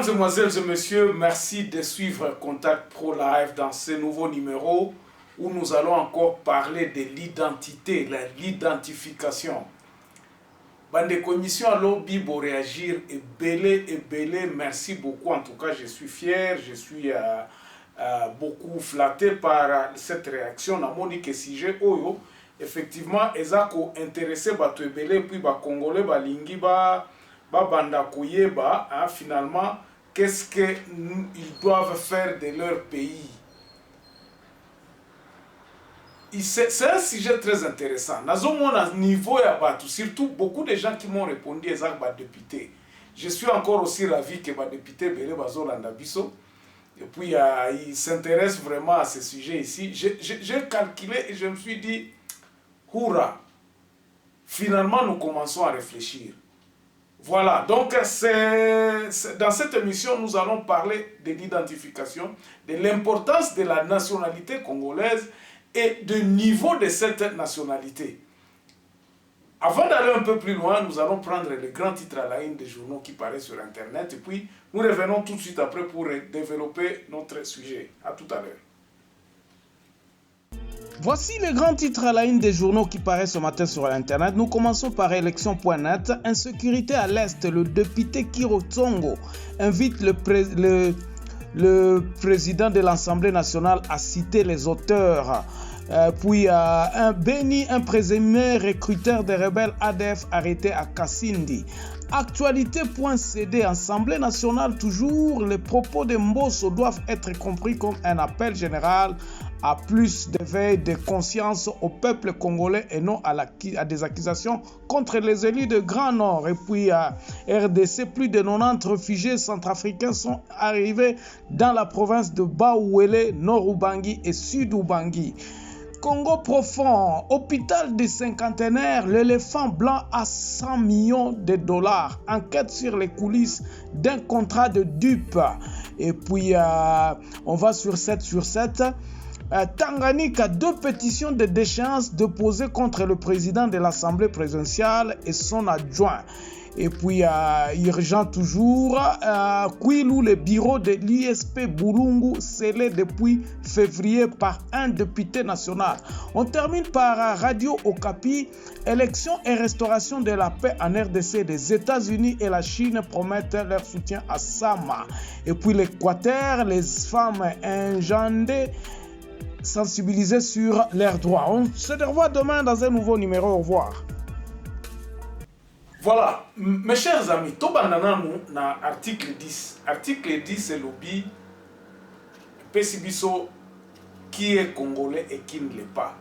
Mesdemoiselles et messieurs, merci de suivre Contact Pro Live dans ce nouveau numéro où nous allons encore parler de l'identité, l'identification. Bande commission à lobby pour réagir et belé, merci beaucoup. En tout cas, je suis fier, je suis beaucoup flatté par cette réaction. Na monique sujet oyo, effectivement, ezako intéressé bato belé puis ba congolais ba lingi ba banda koyeba, finalement. Qu'est-ce qu'ils doivent faire de leur pays? C'est un sujet très intéressant. Nous avons niveau ya batu, surtout beaucoup de gens qui m'ont répondu à ça, député. Je suis encore aussi ravi que les députés Bélé Bazolanda Bisso. Et puis ils s'intéressent vraiment à ce sujet ici. J'ai calculé et je me suis dit, hurrah! Finalement, nous commençons à réfléchir. Voilà, donc dans cette émission, nous allons parler de l'identification, de l'importance de la nationalité congolaise et du niveau de cette nationalité. Avant d'aller un peu plus loin, nous allons prendre les grands titres à la une des journaux qui paraissent sur Internet et puis nous revenons tout de suite après pour développer notre sujet. À tout à l'heure. Voici les grands titres à la une des journaux qui paraissent ce matin sur Internet. Nous commençons par élection.net. Insécurité à l'Est. Le député Kiro Tsongo invite le président de l'Assemblée nationale à citer les auteurs. Puis Béni, un présumé recruteur des rebelles ADF arrêté à Kassindi. Actualité.cd, Assemblée nationale toujours, les propos de Mbosso doivent être compris comme un appel général à plus d'éveil de conscience au peuple congolais et non à des accusations contre les élus de Grand Nord. Et puis à RDC, plus de 90 réfugiés centrafricains sont arrivés dans la province de Baouélé, Nord-Ubangi et Sud-Ubangi. Congo profond, hôpital des cinquantenaires, l'éléphant blanc à 100 millions de dollars. Enquête sur les coulisses d'un contrat de dupe. Et puis, on va sur 7 sur 7. Tanganyika, 2 pétitions de déchéance déposées contre le président de l'Assemblée présidentielle et son adjoint. Et puis, urgent toujours, Kwilu, le bureau de l'ISP Boulungu, scellé depuis février par un député national. On termine par Radio Okapi, élection et restauration de la paix en RDC. Les États-Unis et la Chine promettent leur soutien à Sama. Et puis l'Équateur, les femmes engendrées, sensibilisées sur leurs droits. On se revoit demain dans un nouveau numéro. Au revoir. Voilà, mes chers amis, Tobanananou na article 10. Article 10, c'est lobby Pesibiso qui est congolais et qui ne l'est pas.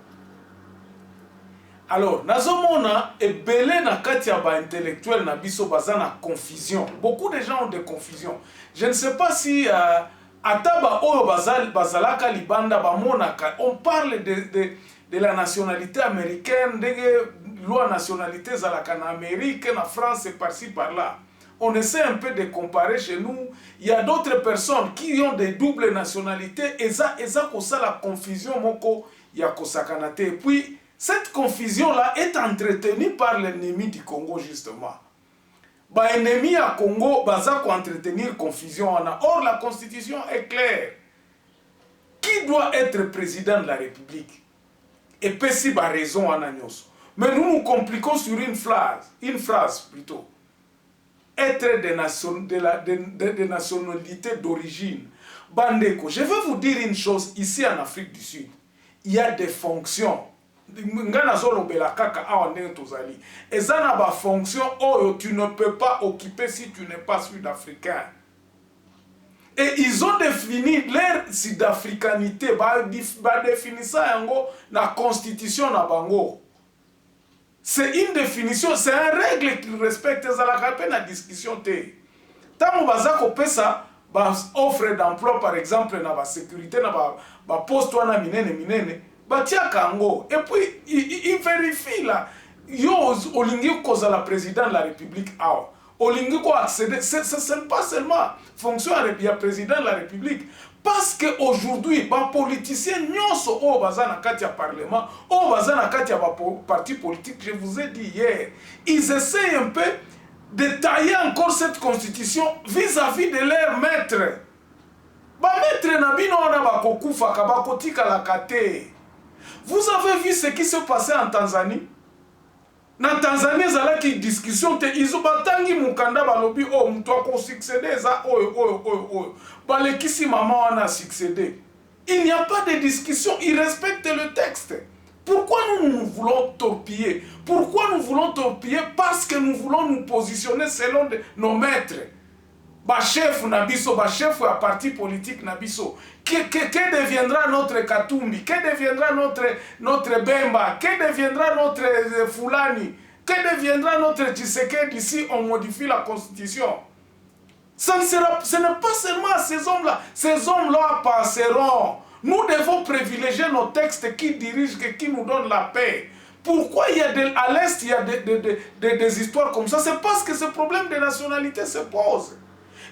Alors, nazomona et belé na katia ba intellectuel na biso bazana confusion. Beaucoup de gens ont des confusions. Je ne sais pas si ataba oyo bazalaka libanda ba monaka. On parle de la nationalité américaine, de loi nationalité zalaka en Amérique, en France et par-ci par-là. On essaie un peu de comparer chez nous. Il y a d'autres personnes qui ont des doubles nationalités et ça cause la confusion moko ya kosakanate. Et puis cette confusion-là est entretenue par l'ennemi du Congo justement. Ba ennemi à Congo baza ko entretenir confusion. Or la constitution est claire. Qui doit être président de la République? Et pesi ba raison en agnos. Mais nous nous compliquons sur une phrase plutôt. Être des nationalités d'origine. Bandeko, je vais vous dire une chose, ici en Afrique du Sud, il y a des fonctions. Ngana zolo bela kaka awa ndenge tozali. Eza na ba fonction oyo tu ne peux pas occuper si tu n'es pas sud-africain. Et ils ont défini leur sud-africanité, ba définir ça yango na constitution na bango. C'est une définition, c'est une règle qu'ils respectent, ça la rappelle la discussion té. Tant baza ko pesa ba offre d'emploi par exemple na ba sécurité na ba poste wana minene batia kango et puis il vérifie là yo olingi koza la président de la République awa olingi ko accéder c'est pas seulement fonction ya président de la République parce que aujourd'hui ba politicien nyonso o baza na kati ya parlement o baza na kati ya ba parti politique, je vous ai dit hier, ils essayent un peu de tailler encore cette constitution vis-à-vis de leur maître. Ba maître na bino wana bakokufa ka bakotika la kate. Vous avez vu ce qui se passait en Tanzanie? Na Tanzanie zalaki discussion te izobatangi mukanda balobi oh mtu ako succéder za oyo balekisi maman wana succéder. Il n'y a pas de discussion, ils respectent le texte. Pourquoi nous voulons torpiller? Pourquoi nous voulons torpiller? Parce que nous voulons nous positionner selon nos maîtres. Ba chef nabiso, ba chef à parti politique nabiso. Que deviendra notre Katumbi? Que deviendra notre Bemba? Que deviendra notre Fulani? Que deviendra notre Tshisekedi si on modifie la constitution? Ce n'est pas seulement ces hommes-là. Ces hommes-là passeront. Nous devons privilégier nos textes qui dirigent, qui nous donnent la paix. Pourquoi il y a à l'Est, il y a des histoires comme ça? C'est parce que ce problème de nationalité se pose.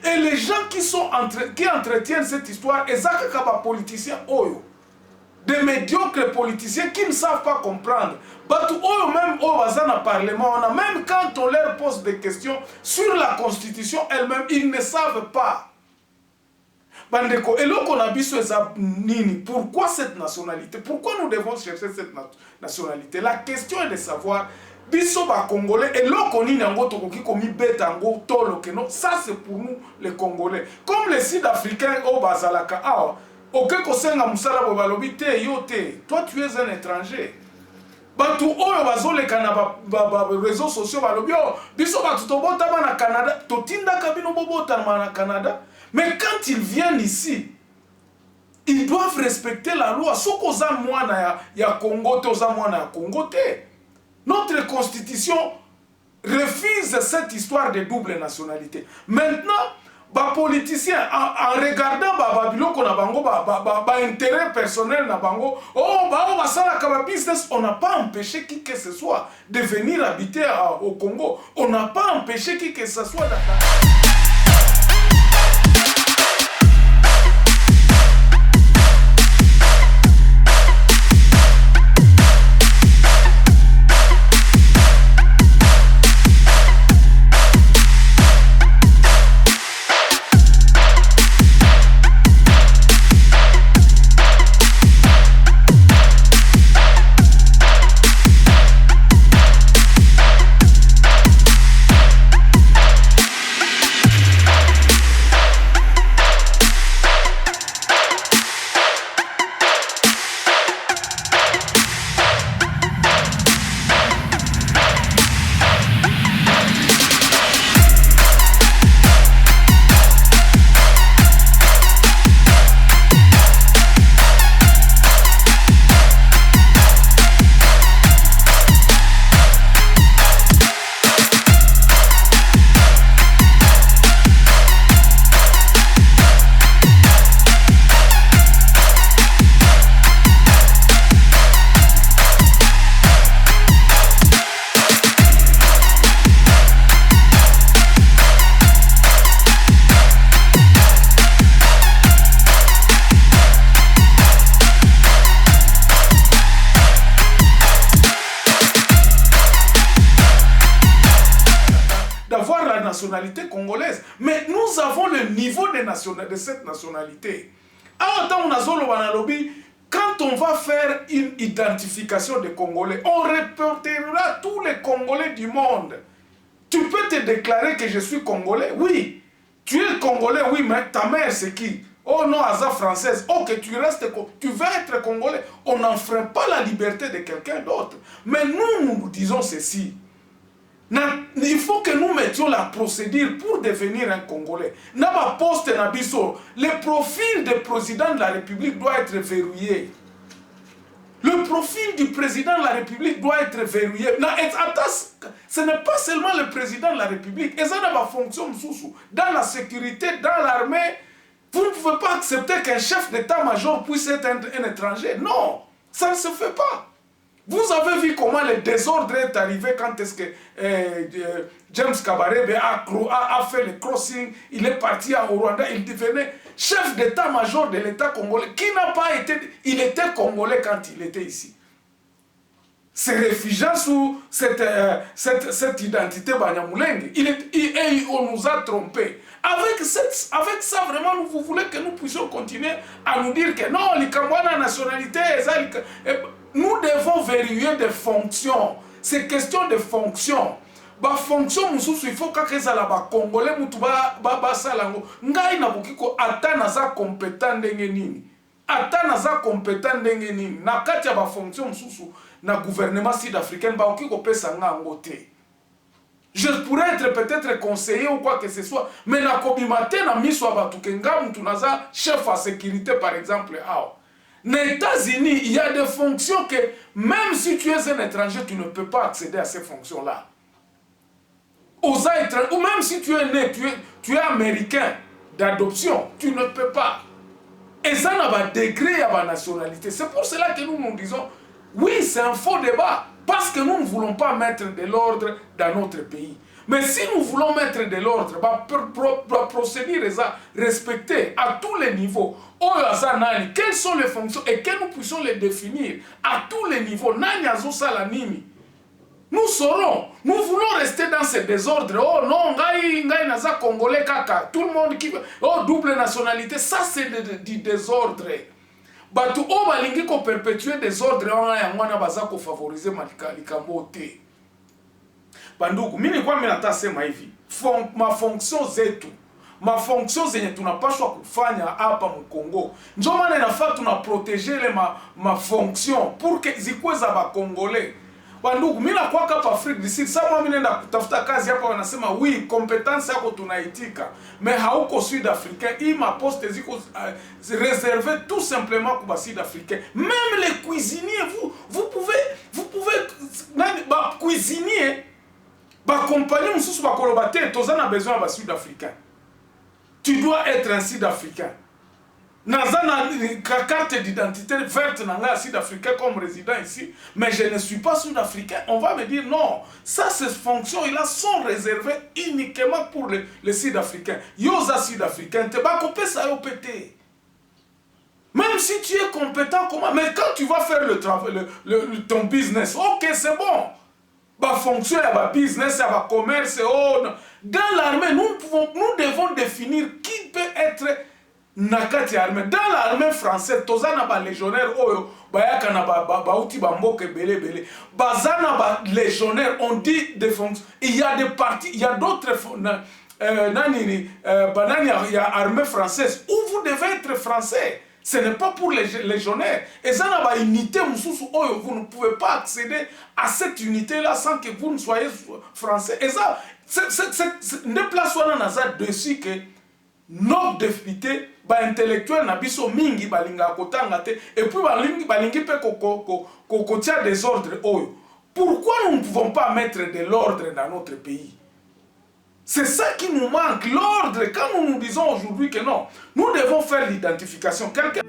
Et les gens qui entretiennent cette histoire, exactement comme politiciens, des médiocres politiciens qui ne savent pas comprendre. Même au Parlement, même quand on leur pose des questions sur la Constitution elle-même, ils ne savent pas. Bandeko, et là qu'on a vu pourquoi cette nationalité? Pourquoi nous devons chercher cette nationalité? La question est de savoir, biso ba Congolais, et là qu'on y a ça c'est pour nous les Congolais. Comme les Sud-Africains au Bazalaka, toi tu es un étranger. Batu oyo bazoleka na réseaux sociaux balobi biso batu tobota na Canada totinda kabino bobota na Canada. Mais quand ils viennent ici, ils doivent respecter la loi. Sokoza mwana ya Congo, toza mwana ya Congo te. Notre constitution refuse cette histoire de double nationalité. Maintenant, les politiciens, en regardant biloko na bango, intérêt personnel na bango, business, on n'a pas empêché qui que ce soit de venir habiter au Congo. On n'a pas empêché qui que ce soit nationalité congolaise. Mais nous avons le niveau de cette nationalité. Quand on va faire une identification des Congolais, on répertoriera tous les Congolais du monde. Tu peux te déclarer que je suis Congolais? Oui. Tu es Congolais, oui, mais ta mère c'est qui? Oh non, Aza française, ok, tu veux être congolais. On n'enfreint pas la liberté de quelqu'un d'autre. Mais nous disons ceci. Il faut que nous mettions la procédure pour devenir un Congolais. Naba poste Nabiso, le profil du président de la République doit être verrouillé. Le profil du président de la République doit être verrouillé. Ce n'est pas seulement le président de la République. Et ça n'a pas fonction dans la sécurité, dans l'armée. Vous ne pouvez pas accepter qu'un chef d'état-major puisse être un étranger. Non, ça ne se fait pas. Vous avez vu comment le désordre est arrivé quand est-ce que James Kabarebe a fait le crossing, il est parti au Rwanda, il devenait chef d'état-major de l'État congolais, qui n'a pas été, il était congolais quand il était ici. Se réfugiant sous cette identité Banyamulenge, on nous a trompés. Avec ça, vraiment, vous voulez que nous puissions continuer à nous dire que non, les Cambouana nationalité, nous devons verrouiller des fonctions. C'est question de fonctions. Ba fonction mususu il faut que ça la ba congolais mutu ba salango ngai na bukiko atana za compétent ndenge nini. Atana za compétent ndenge nini. Na kati ya ba fonction mususu na gouvernement sud-africain ba okiko pesa ngango te. Je pourrais être peut-être conseiller ou quoi que ce soit, mais na kobimate na miso abatuke ngamu tunaza chef à sécurité par exemple. Aux États-Unis, il y a des fonctions que même si tu es un étranger, tu ne peux pas accéder à ces fonctions-là. Ou même si tu es né, tu es américain d'adoption, tu ne peux pas. Et ça n'a pas degré à la nationalité. C'est pour cela que nous disons, oui, c'est un faux débat. Parce que nous ne voulons pas mettre de l'ordre dans notre pays. Mais si nous voulons mettre de l'ordre, procéder à respecter à tous les niveaux. Quelles sont les fonctions et que nous puissions les définir à tous les niveaux. Nous saurons, nous voulons rester dans ce désordre. Oh non, ngai naza congolais kaka. Tout le monde qui veut. Oh, double nationalité, ça c'est du désordre. Batu o balingi ko perpétuer des ordres wana baza ko favoriser malikambo te. Bandugu, mimi kwa minata sema hivi, ma fonction zetu, ma fonction zenye tunapaswa kufanya hapa mkongo. Ndio maana inafaa tunaprotéger ma fonction pour que zikuwe za ba congolais. Bandugu, mimi nakuwa hapa Afrique du Sud, sasa mimi nenda kutafuta kazi hapa wanasema oui, compétence yako tunaitika, mais hauko sud-africain, hii ma poste ziko réservé tout simplement pour les sud-africains. Même les cuisiniers, vous pouvez cuisinier ba compagnie mususu ba kolobate tozana besoin ba sud-africain. Tu dois être un sud-africain. Nazana carte d'identité verte nanga sud-africain comme résident ici, mais je ne suis pas sud-africain. On va me dire non, ça ces fonctions là sont réservées uniquement pour les sud-africains. Yosa sud-africain te ba kopé ça yo pété. Même si tu es compétent comment, mais quand tu vas faire le travail ton business, OK, c'est bon. Ba fonction ya ba business ya ba commerce dans l'armée nous devons définir qui peut être nakati armée. Dans l'armée française, tozana ba légionnaire oyo bayaka na ba uti ba mboke belé. Bazana ba légionnaire, on dit des fonctions. Il y a des parties, il y a d'autres il y a armée française où vous devez être français. Ce n'est pas pour les légionnaires. Et ça n'a pas unité mususu oyo, vous ne pouvez pas accéder à cette unité là sans que vous ne soyez français. Et ça ne place pas dans dessus que nos députés ba intellectuels na biso mingi balinga kotanga te et puis balingi pe kotia des ordres oyo. Pourquoi nous ne pouvons pas mettre de l'ordre dans notre pays? C'est ça qui nous manque, l'ordre. Quand nous disons aujourd'hui que non, nous devons faire l'identification. Quelqu'un